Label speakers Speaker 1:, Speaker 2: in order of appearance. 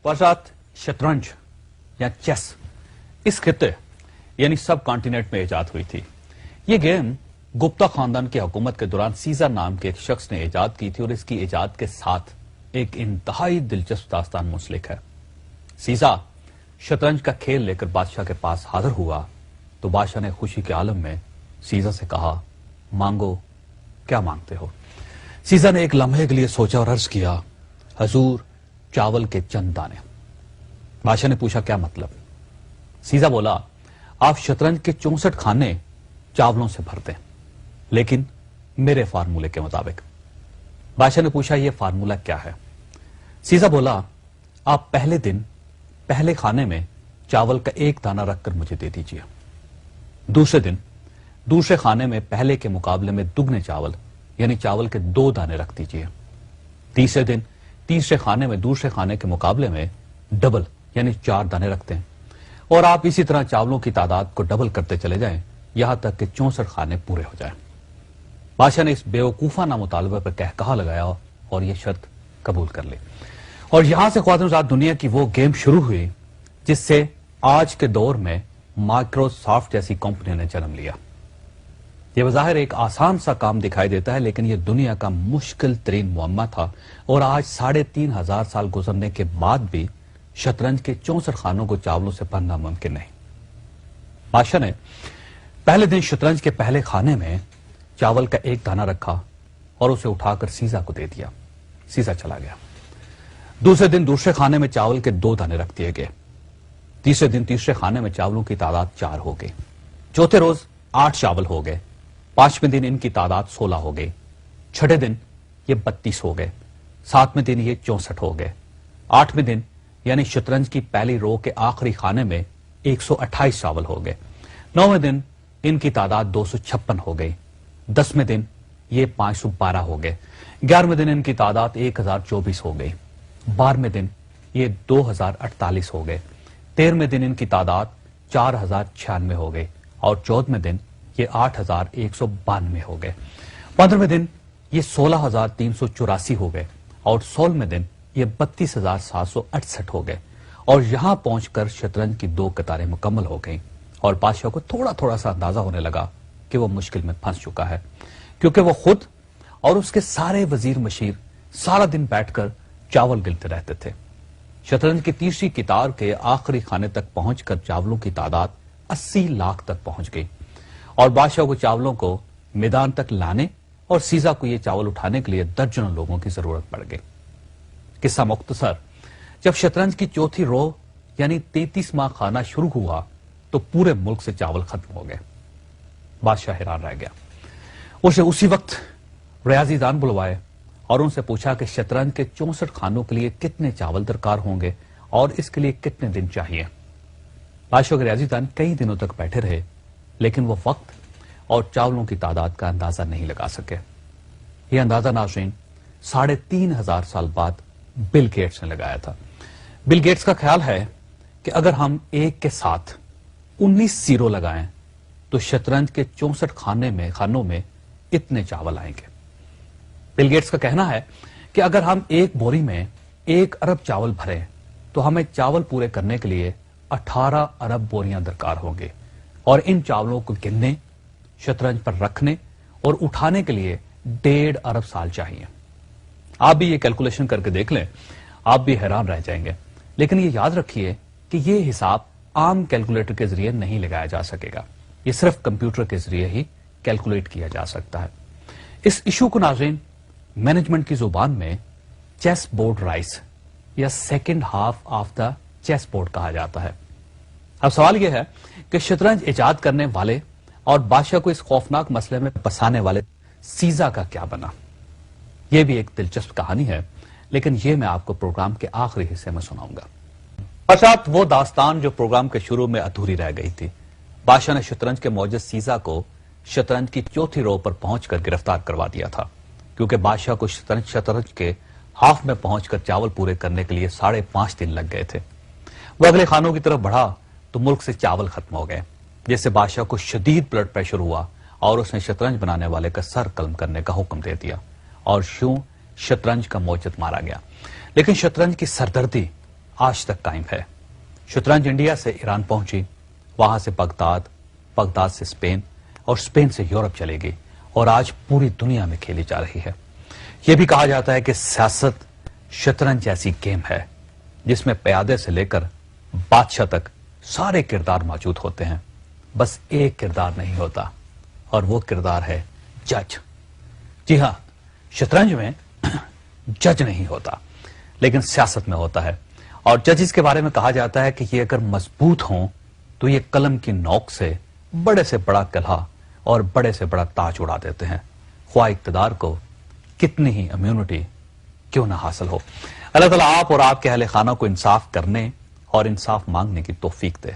Speaker 1: पश्चात शतरंज या चेस इस खित्ते यानी सब कॉन्टिनेंट में इजाद हुई थी। ये गेम गुप्ता खानदान की हुकूमत के दौरान सीजर नाम के एक शख्स ने इजाद की थी और इसकी इजाद के साथ एक इंतहाई दिलचस्प दास्तान मुंसलिक है। सीजा शतरंज का खेल लेकर बादशाह के पास हाजिर हुआ तो बादशाह ने खुशी के आलम में सीजा से कहा, मांगो, क्या मांगते हो? सीजा ने एक लम्हे के लिए सोचा और अर्ज किया, हजूर, चावल के चंद दाने। बादशाह ने पूछा, क्या मतलब? सीजा बोला, आप शतरंज के 64 खाने चावलों से भर दें, लेकिन मेरे फार्मूले के मुताबिक। बादशाह ने पूछा, यह फार्मूला क्या है? सीजा बोला, आप पहले दिन पहले खाने में चावल का एक दाना रखकर मुझे दे दीजिए। दूसरे दिन दूसरे खाने में पहले के मुकाबले में दुगने चावल यानी चावल के 2 दाने रख दीजिए। तीसरे दिन तीसरे खाने में दूसरे खाने के मुकाबले में डबल यानी 4 दाने रखते हैं और आप इसी तरह चावलों की तादाद को डबल करते चले जाएं यहां तक कि 64 खाने पूरे हो जाएं। बादशाह ने इस बेवकूफाना मुतालबे पर कहकहा लगाया और यह शर्त कबूल कर ली और यहां से ख्वातीन दुनिया की वो गेम शुरू हुई जिससे आज के दौर में माइक्रोसॉफ्ट जैसी कंपनी ने जन्म लिया। यह बज़ाहिर एक आसान सा काम दिखाई देता है, लेकिन यह दुनिया का मुश्किल तरीन मुअम्मा था और आज 3500 साल गुजरने के बाद भी शतरंज के 64 खानों को चावलों से भरना मुमकिन नहीं। बादशाह ने पहले दिन शतरंज के पहले खाने में चावल का एक दाना रखा और उसे उठाकर सीजा को दे दिया। सीजा चला गया। दूसरे दिन दूसरे खाने में चावल के 2 दाने रख दिए गए। तीसरे दिन तीसरे खाने में चावलों की तादाद 4 हो गई। चौथे रोज 8 चावल हो गए। 5वें दिन इनकी तादाद 16 हो गई। छठे दिन ये 32 हो गए। 7वें दिन ये 64 हो गए। 8वें दिन यानी शतरंज की पहली रो के आखिरी खाने में 128 चावल हो गए। 9वें दिन इनकी तादाद 256 हो गई। 10वें दिन ये 512 हो गए। 11वें दिन इनकी तादाद 1024 हो गई। 12वें दिन ये 2048 हो गए। 13वें दिन इनकी तादाद 4096 हो गई और 14वें दिन ये 8192 हो गए। 15वें दिन ये 16384 हो गए और 16वें दिन ये 32768 हो गए और यहां पहुंचकर शतरंज की 2 कतारें मुकम्मल हो गईं और बादशाह को थोड़ा थोड़ा सा अंदाजा होने लगा कि वो मुश्किल में फंस चुका है, क्योंकि वो खुद और उसके सारे वजीर मशीर सारा दिन बैठकर चावल गिनते रहते थे। शतरंज की तीसरी कितार के आखिरी खाने तक पहुंचकर चावलों की तादाद 80 लाख तक पहुंच गई और बादशाह को चावलों को मैदान तक लाने और सीजा को ये चावल उठाने के लिए दर्जनों लोगों की जरूरत पड़ गई। किस्सा मुख्तसर, जब शतरंज की चौथी रो यानी 33वां खाना शुरू हुआ तो पूरे मुल्क से चावल खत्म हो गए। बादशाह हैरान रह गया। उसे उसी वक्त रियाजीदान बुलवाए और उनसे पूछा कि शतरंज के 64 खानों के लिए कितने चावल दरकार होंगे और इसके लिए कितने दिन चाहिए। बादशाह के रियाजीदान कई दिनों तक बैठे रहे, लेकिन वो वक्त और चावलों की तादाद का अंदाजा नहीं लगा सके। यह अंदाजा नाज़रीन 3500 साल बाद बिल गेट्स ने लगाया था। बिल गेट्स का ख्याल है कि अगर हम एक के साथ 19 जीरो लगाएं तो शतरंज के 64 खानों में इतने चावल आएंगे। बिल गेट्स का कहना है कि अगर हम एक बोरी में 1 अरब चावल भरें तो हमें चावल पूरे करने के लिए 18 अरब बोरियां दरकार होंगी और इन चावलों को गिनने, शतरंज पर रखने और उठाने के लिए 1.5 अरब साल चाहिए। आप भी ये कैलकुलेशन करके देख लें, आप भी हैरान रह जाएंगे। लेकिन ये याद रखिए कि ये हिसाब आम कैलकुलेटर के जरिए नहीं लगाया जा सकेगा। ये सिर्फ कंप्यूटर के जरिए ही कैलकुलेट किया जा सकता है। इस इशू को नाज़रीन मैनेजमेंट की जुबान में चेस बोर्ड राइस या second half of the chess board कहा जाता है। अब सवाल यह है कि शतरंज इजाद करने वाले और बादशाह को इस खौफनाक मसले में फंसाने वाले सीजा का क्या बना? यह भी एक दिलचस्प कहानी है, लेकिन यह मैं आपको प्रोग्राम के आखिरी हिस्से में सुनाऊंगा। पश्चात वो दास्तान जो प्रोग्राम के शुरू में अधूरी रह गई थी। बादशाह ने शतरंज के मौजूद सीजा को शतरंज की चौथी रो पर पहुंचकर गिरफ्तार करवा दिया था, क्योंकि बादशाह को शतरंज के हाफ में पहुंचकर चावल पूरे करने के लिए 5.5 दिन लग गए थे। वो अगले खानों की तरफ बढ़ा तो मुल्क से चावल खत्म हो गए, जिससे बादशाह को शदीद ब्लड प्रेशर हुआ और उसने शतरंज बनाने वाले का सर कलम करने का हुक्म दे दिया और यूं शतरंज का मौजूद मारा गया। लेकिन शतरंज की सरदर्दी آج تک قائم ہے۔ شطرنج انڈیا سے ایران پہنچی، وہاں سے بغداد، بغداد سے اسپین اور اسپین سے یورپ چلے گئی اور آج پوری دنیا میں کھیلی جا رہی ہے۔ یہ بھی کہا جاتا ہے کہ سیاست شطرنج ایسی گیم ہے جس میں پیادے سے لے کر بادشاہ تک سارے کردار موجود ہوتے ہیں، بس ایک کردار نہیں ہوتا اور وہ کردار ہے جج۔ جی ہاں، شطرنج میں جج نہیں ہوتا لیکن سیاست میں ہوتا ہے، اور ججز کے بارے میں کہا جاتا ہے کہ یہ اگر مضبوط ہوں تو یہ قلم کی نوک سے بڑے سے بڑا قلعہ اور بڑے سے بڑا تاج اڑا دیتے ہیں، خواہ اقتدار کو کتنی ہی امیونٹی کیوں نہ حاصل ہو۔ اللہ تعالیٰ آپ اور آپ کے اہل خانہ کو انصاف کرنے اور انصاف مانگنے کی توفیق دے۔